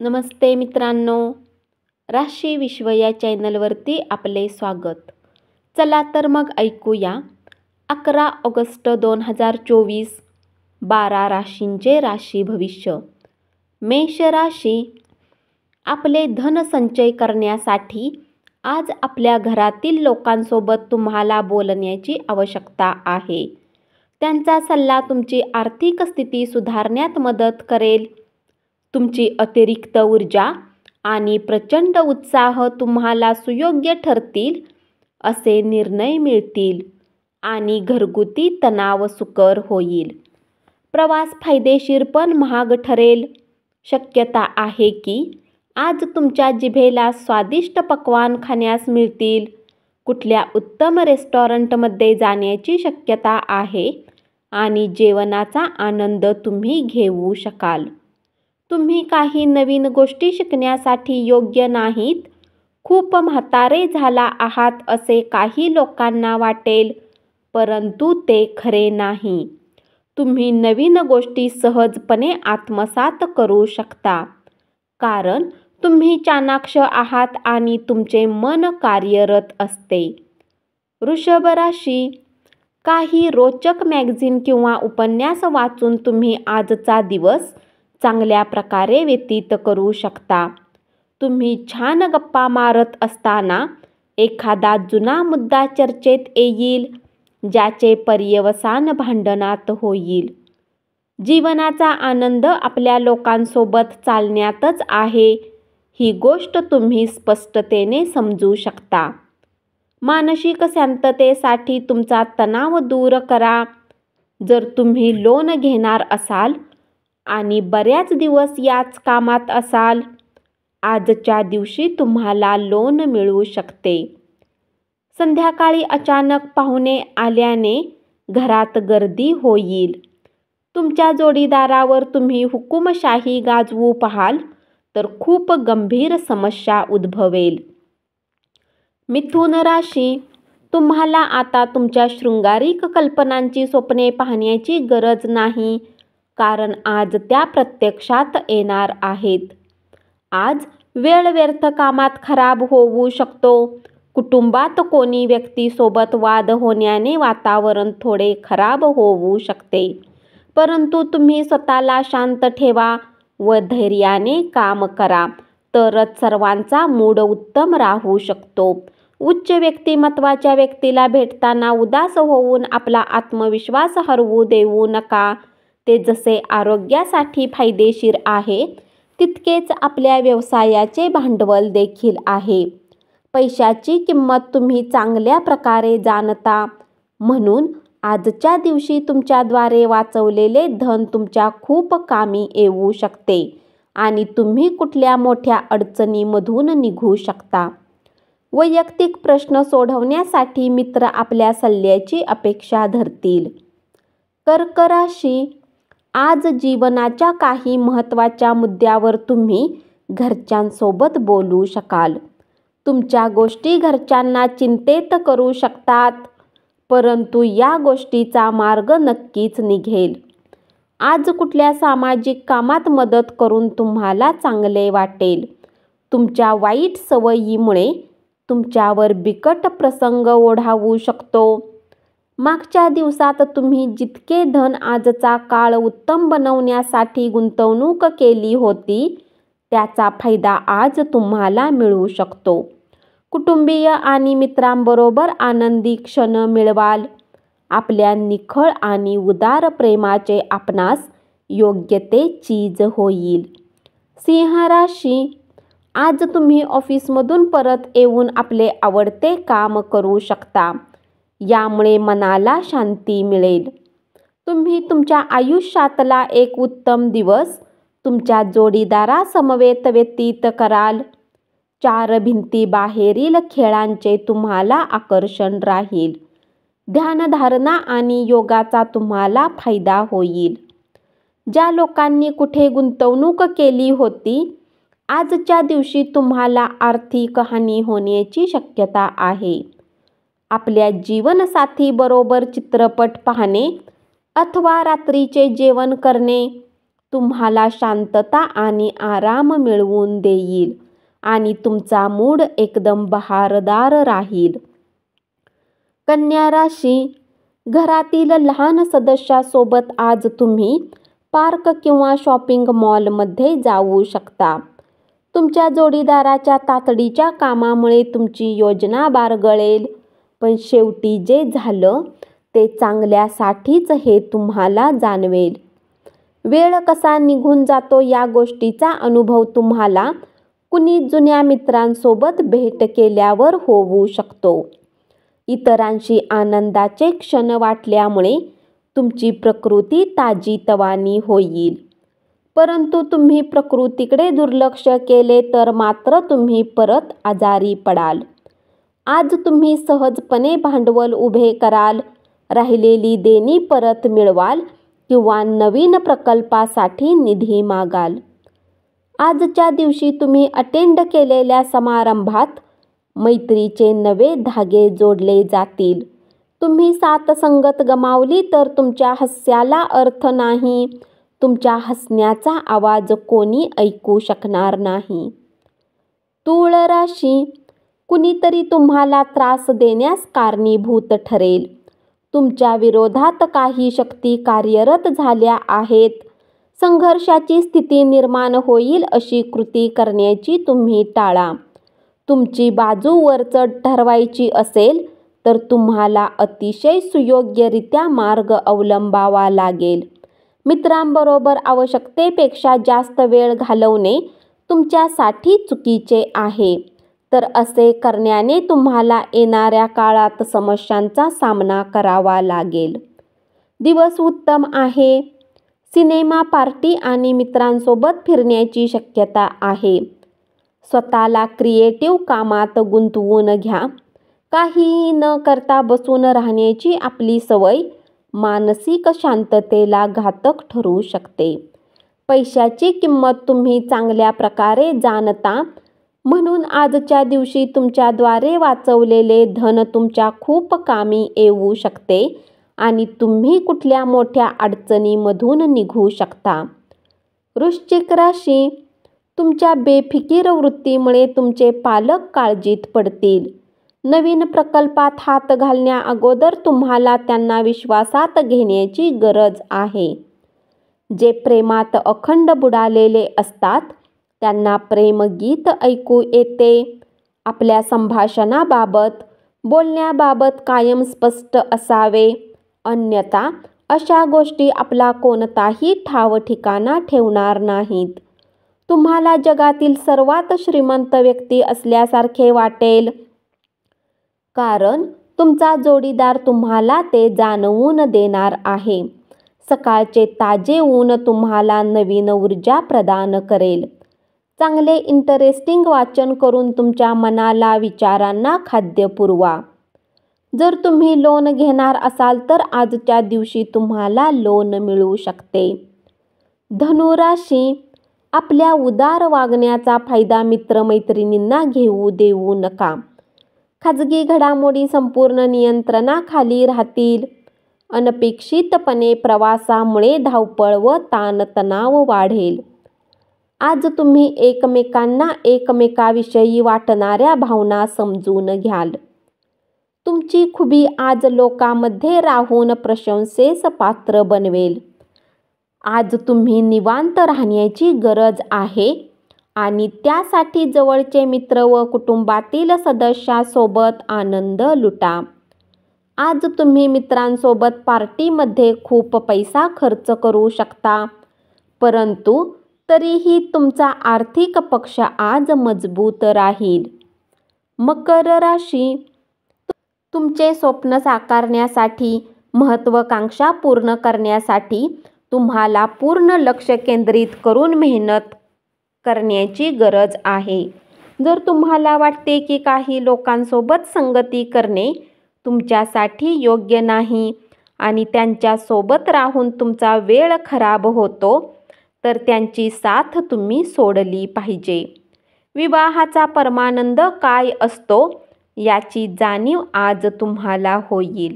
नमस्ते मित्रांनो, राशी विश्व या चॅनलवरती आपले स्वागत. चला तर मग ऐकूया 11 ऑगस्ट 2024 12 राशींचे राशी भविष्य. मेष राशी, आपले धन संचय करण्यासाठी आज आपल्या घरातील लोकांसोबत तुम्हाला बोलण्याची आवश्यकता आहे. त्यांचा सल्ला तुमची आर्थिक स्थिती सुधारण्यात मदत करेल. तुमची अतिरिक्त ऊर्जा आणि प्रचंड उत्साह तुम्हाला सुयोग्य ठरतील असे निर्णय मिळतील आणि घरगुती तणाव सुकर होईल. प्रवास फायदेशीर पण महाग ठरेल. शक्यता आहे की आज तुमच्या जिभेला स्वादिष्ट पक्वान खाण्यास मिळतील. कुठल्या उत्तम रेस्टॉरंटमध्ये जाण्याची शक्यता आहे आणि जेवणाचा आनंद तुम्ही घेऊ शकाल. तुम्ही काही नवीन गोष्टी शिकण्यासाठी योग्य नाहीत. खूप म्हातारे झाला आहात असे काही लोकांना वाटेल, परंतु ते खरे नाही. तुम्ही नवीन गोष्टी सहजपणे आत्मसात करू शकता, कारण तुम्ही चाणाक्ष आहात आणि तुमचे मन कार्यरत असते. वृषभ राशी, काही रोचक मॅगझिन किंवा उपन्यास वाचून तुम्ही आजचा दिवस चांगल्या प्रकारे व्यतीत करू शकता. तुम्ही छान गप्पा मारत असताना एखादा जुना मुद्दा चर्चेत येईल, ज्याचे पर्यवसान भांडणात होईल. जीवनाचा आनंद आपल्या लोकांसोबत चालण्यातच आहे, ही गोष्ट तुम्ही स्पष्टतेने समजू शकता. मानसिक शांततेसाठी तुमचा तणाव दूर करा. जर तुम्ही लोन घेणार असाल आणि बऱ्याच दिवस याच कामात असाल, आजच्या दिवशी तुम्हाला लोन मिळू शकते. संध्याकाळी अचानक पाहुणे आल्याने घरात गर्दी होईल. तुमच्या जोडीदारावर तुम्ही हुकुमशाही गाजवू पाहाल तर खूप गंभीर समस्या उद्भवेल. मिथुन राशी, तुम्हाला आता तुमच्या शृंगारिक कल्पनांची स्वप्ने पाहण्याची गरज नाही, कारण आज त्या प्रत्यक्षात येणार आहेत. आज वेळ व्यर्थ कामात खराब होऊ शकतो. कुटुंबात कोणी व्यक्तीसोबत वाद होण्याने वातावरण थोडे खराब होऊ शकते, परंतु तुम्ही स्वतःला शांत ठेवा व धैर्याने काम करा, तरच सर्वांचा मूड उत्तम राहू शकतो. उच्च व्यक्तिमत्वाच्या व्यक्तीला भेटताना उदास होऊन आपला आत्मविश्वास हरवू देऊ नका. ते जसे आरोग्यासाठी फायदेशीर आहे, तितकेच आपल्या व्यवसायाचे भांडवल देखील आहे. पैशाची किंमत तुम्ही चांगल्या प्रकारे जाणता, म्हणून आजच्या दिवशी तुमच्याद्वारे वाचवलेले धन तुमच्या खूप कामी येऊ शकते आणि तुम्ही कुठल्या मोठ्या अडचणीमधून निघू शकता. वैयक्तिक प्रश्न सोडवण्यासाठी मित्र आपल्या सल्ल्याची अपेक्षा धरतील. कर्क राशी, आज जीवनाच्या काही महत्त्वाच्या मुद्द्यावर तुम्ही घरच्यांसोबत बोलू शकाल. तुमच्या गोष्टी घरच्यांना चिंतेत करू शकतात, परंतु या गोष्टीचा मार्ग नक्कीच निघेल. आज कुठल्या सामाजिक कामात मदत करून तुम्हाला चांगले वाटेल. तुमच्या वाईट सवयीमुळे तुमच्यावर बिकट प्रसंग ओढावू शकतो. मागच्या दिवसात तुम्ही जितके धन आजचा काळ उत्तम बनवण्यासाठी गुंतवणूक केली होती, त्याचा फायदा आज तुम्हाला मिळू शकतो. कुटुंबीय आणि मित्रांबरोबर आनंदी क्षण मिळवाल. आपल्या निखळ आणि उदार प्रेमाचे आपणास योग्य ते चीज होईल. सिंह राशी, आज तुम्ही ऑफिसमधून परत येऊन आपले आवडते काम करू शकता. यामुळे मनाला शांती मिळेल. तुम्ही तुमच्या आयुष्यातला एक उत्तम दिवस तुमच्या जोडीदारासमवेत व्यतीत कराल. 4 भिंतीबाहेरील खेळांचे तुम्हाला आकर्षण राहील. ध्यानधारणा आणि योगाचा तुम्हाला फायदा होईल. ज्या लोकांनी कुठे गुंतवणूक केली होती, आजच्या दिवशी तुम्हाला आर्थिक हानी होण्याची शक्यता आहे. आपल्या जीवनसाथीबरोबर चित्रपट पाहणे अथवा रात्रीचे जेवण करणे तुम्हाला शांतता आणि आराम मिळवून देईल आणि तुमचा मूड एकदम बहारदार राहील. कन्या राशी, घरातील लहान सदस्यासोबत आज तुम्ही पार्क किंवा शॉपिंग मॉलमध्ये जाऊ शकता. तुमच्या जोडीदाराच्या तातडीच्या कामामुळे तुमची योजना बारगळेल, पण शेवटी जे झालं ते चांगल्यासाठीच हे तुम्हाला जाणवेल. वेळ कसा निघून जातो या गोष्टीचा अनुभव तुम्हाला कुणी जुन्या मित्रांसोबत भेट केल्यावर होऊ शकतो. इतरांशी आनंदाचे क्षण वाटल्यामुळे तुमची प्रकृती ताजीतवानी होईल. परंतु तुम्ही प्रकृतीकडे दुर्लक्ष केले तर मात्र तुम्ही परत आजारी पडाल. आज तुम्ही सहजपणे भांडवल उभे कराल, राहिलेली देणी परत मिळवाल किंवा नवीन प्रकल्पासाठी निधी मागाल. आजच्या दिवशी तुम्ही अटेंड केलेल्या समारंभात मैत्रीचे नवे धागे जोडले जातील. तुम्ही साथसंगत गमावली तर तुमच्या हास्याला अर्थ नाही. तुमच्या हसण्याचा आवाज कोणी ऐकू शकणार नाही. तूळ राशी, कुणीतरी तुम्हाला त्रास देण्यास कारणीभूत ठरेल. तुमच्या विरोधात काही शक्ती कार्यरत झाल्या आहेत. संघर्षाची स्थिती निर्माण होईल अशी कृती करण्याची तुम्ही टाळा. तुमची बाजू वरचढ ठरवायची असेल तर तुम्हाला अतिशय सुयोग्यरित्या मार्ग अवलंबावा लागेल. मित्रांबरोबर आवश्यकतेपेक्षा जास्त वेळ घालवणे तुमच्यासाठी चुकीचे आहे, तर असे करण्याने तुम्हाला येणाऱ्या काळात समस्यांचा सामना करावा लागेल. दिवस उत्तम आहे. सिनेमा, पार्टी आणि मित्रांसोबत फिरण्याची शक्यता आहे. स्वतःला क्रिएटिव्ह कामात गुंतवून घ्या. काहीही न करता बसून राहण्याची आपली सवय मानसिक शांततेला घातक ठरू शकते. पैशाची किंमत तुम्ही चांगल्या प्रकारे जाणता, म्हणून आजच्या दिवशी तुमच्याद्वारे वाचवलेले धन तुमच्या खूप कामी येऊ शकते आणि तुम्ही कुठल्या मोठ्या अडचणीमधून निघू शकता. वृश्चिक राशी, तुमच्या बेफिकीर वृत्तीमुळे तुमचे पालक काळजीत पडतील. नवीन प्रकल्पात हात घालण्या अगोदर तुम्हाला त्यांना विश्वासात घेण्याची गरज आहे. जे प्रेमात अखंड बुडालेले असतात त्यांना प्रेमगीत ऐकू येते. आपल्या संभाषणाबाबत, बोलण्याबाबत कायम स्पष्ट असावे, अन्यथा अशा गोष्टी आपला कोणताही ठाव ठिकाणा ठेवणार नाहीत. तुम्हाला जगातील सर्वात श्रीमंत व्यक्ती असल्यासारखे वाटेल, कारण तुमचा जोडीदार तुम्हाला ते जाणवून देणार आहे. सकाळचे ताजे ऊन तुम्हाला नवीन ऊर्जा प्रदान करेल. चांगले इंटरेस्टिंग वाचन करून तुमच्या मनाला, विचारांना खाद्य पुरवा. जर तुम्ही लोन घेणार असाल तर आजच्या दिवशी तुम्हाला लोन मिळू शकते. धनुराशी, आपल्या उदार वागण्याचा फायदा मित्रमैत्रिणींना घेऊ देऊ नका. खाजगी घडामोडी संपूर्ण नियंत्रणाखाली राहतील. अनपेक्षितपणे प्रवासामुळे धावपळ व ताणतणाव वाढेल. आज तुम्ही एकमेकांना एकमेकाविषयी वाटणाऱ्या भावना समजून घ्याल. तुमची खुबी आज लोकांमध्ये राहून प्रशंसेस पात्र बनवेल. आज तुम्ही निवांत राहण्याची गरज आहे आणि त्यासाठी जवळचे मित्र व कुटुंबातील सदस्यासोबत आनंद लुटा. आज तुम्ही मित्रांसोबत पार्टीमध्ये खूप पैसा खर्च करू शकता, परंतु तरीही तुमचा आर्थिक पक्ष आज मजबूत राहील. मकर राशी, तुमचे स्वप्न साकारण्यासाठी, महत्त्वाकांक्षा पूर्ण करण्यासाठी तुम्हाला पूर्ण लक्ष केंद्रित करून मेहनत करण्याची गरज आहे. जर तुम्हाला वाटते की काही लोकांसोबत संगती करणे तुमच्यासाठी योग्य नाही आणि त्यांच्यासोबत राहून तुमचा वेळ खराब होतो, तर त्यांची साथ तुम्ही सोडली पाहिजे. विवाहाचा परमानंद काय असतो याची जाणीव आज तुम्हाला होईल.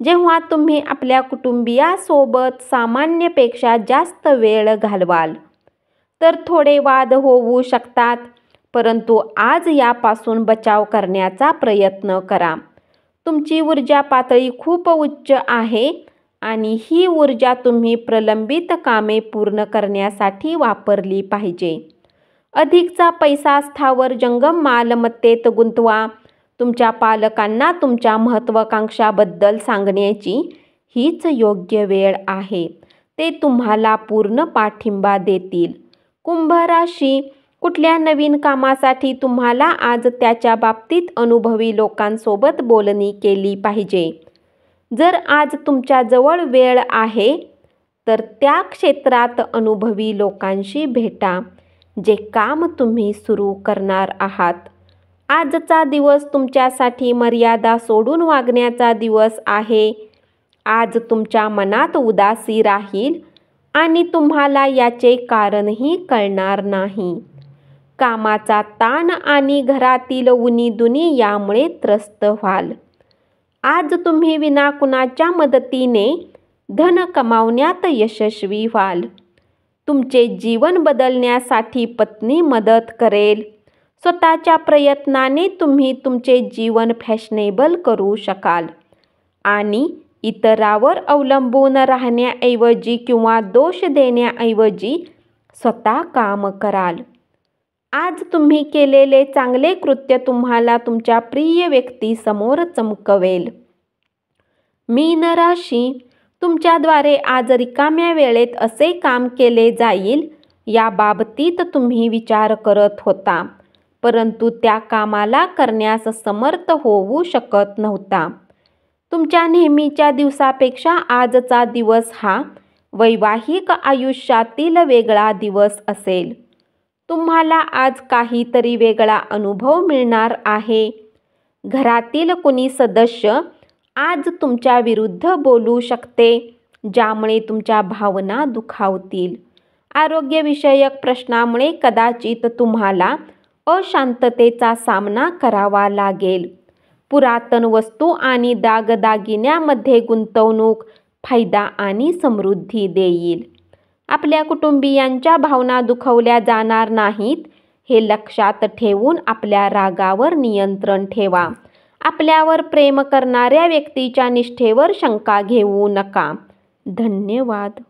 जेव्हा तुम्ही आपल्या कुटुंबियासोबत सामान्यपेक्षा जास्त वेळ घालवाल तर थोडे वाद होऊ शकतात, परंतु आज यापासून बचाव करण्याचा प्रयत्न करा. तुमची ऊर्जा पातळी खूप उच्च आहे आणि ही ऊर्जा तुम्ही प्रलंबित कामे पूर्ण करण्यासाठी वापरली पाहिजे. अधिकचा पैसा स्थावर जंगम मालमत्तेत गुंतवा. तुमच्या पालकांना तुमच्या महत्त्वाकांक्षाबद्दल सांगण्याची हीच योग्य वेळ आहे. ते तुम्हाला पूर्ण पाठिंबा देतील. कुंभ राशी, कुठल्या नवीन कामासाठी तुम्हाला आज त्याच्या बाबतीत अनुभवी लोकांसोबत बोलणी केली पाहिजे. जर आज तुमच्याजवळ वेळ आहे तर त्या क्षेत्रात अनुभवी लोकांशी भेटा जे काम तुम्ही सुरू करणार आहात. आजचा दिवस तुमच्यासाठी मर्यादा सोडून वागण्याचा दिवस आहे. आज तुमच्या मनात उदासी राहील आणि तुम्हाला याचे कारणही कळणार नाही. कामाचा ताण आणि घरातील उणीधुणी यामुळे त्रस्त व्हाल. आज तुम्ही विना कुणाच्या मदतीने धन कमावण्यात यशस्वी व्हाल. तुमचे जीवन बदलण्यासाठी पत्नी मदत करेल. स्वतःच्या प्रयत्नाने तुम्ही तुमचे जीवन फॅशनेबल करू शकाल आणि इतरांवर अवलंबून राहण्याऐवजी किंवा दोष देण्याऐवजी स्वतः काम कराल. आज तुम्ही केलेले चांगले कृत्य तुम्हाला तुमच्या प्रिय व्यक्तीसमोर चमकवेल. मीन राशी, तुमच्याद्वारे आज रिकाम्या वेळेत असे काम केले जाईल याबाबतीत तुम्ही विचार करत होता, परंतु त्या कामाला करण्यास समर्थ होऊ शकत नव्हता. तुमच्या नेहमीच्या दिवसापेक्षा आजचा दिवस हा वैवाहिक आयुष्यातील वेगळा दिवस असेल. तुम्हाला आज काहीतरी वेगळा अनुभव मिळणार आहे. घरातील कुणी सदस्य आज तुमच्या विरुद्ध बोलू शकते, ज्यामुळे तुमच्या भावना दुखावतील. आरोग्यविषयक प्रश्नामुळे कदाचित तुम्हाला अशांततेचा सामना करावा लागेल. पुरातन वस्तू आणि दागदागिन्यामध्ये गुंतवणूक फायदा आणि समृद्धी देईल. आपल्या कुटुंबियांच्या भावना दुखवल्या जाणार नाहीत हे लक्षात ठेवून आपल्या रागावर नियंत्रण ठेवा. आपल्यावर प्रेम करणाऱ्या व्यक्तीच्या निष्ठेवर शंका घेऊ नका. धन्यवाद.